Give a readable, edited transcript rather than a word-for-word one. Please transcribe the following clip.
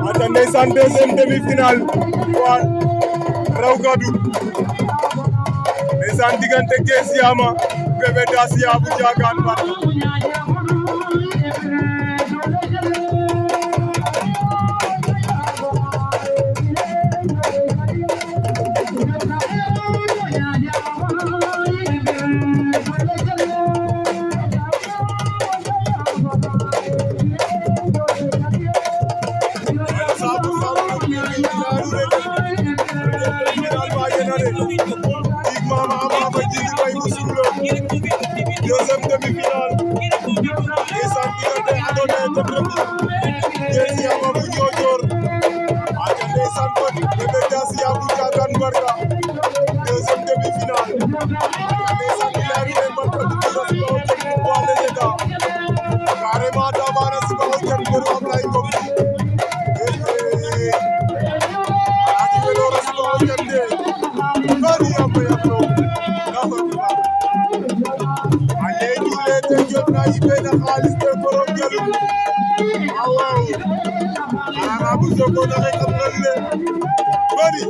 ata ndeysaan deuxième demi-finale waa raw gadu ndeysaan diggante Kees Yaama Bébé Dacia bu Ndiagane Barka deuxième demi-finale ndeysaan diggante Adone Kees Yaama bu Niodior ata ndeysaan kon Bébé Dacia bu Ndiagane Barka deuxième demi-finale ata ndeysaan Ilaari Barka du Rasiko wala leta carrément damana siba o jan beru Ablaye Ngom aji belo Rasiko o jan de bari ambe yakno jot na yi benn xaalis te borom jalu waaw Arabu Soko na rek am na le bari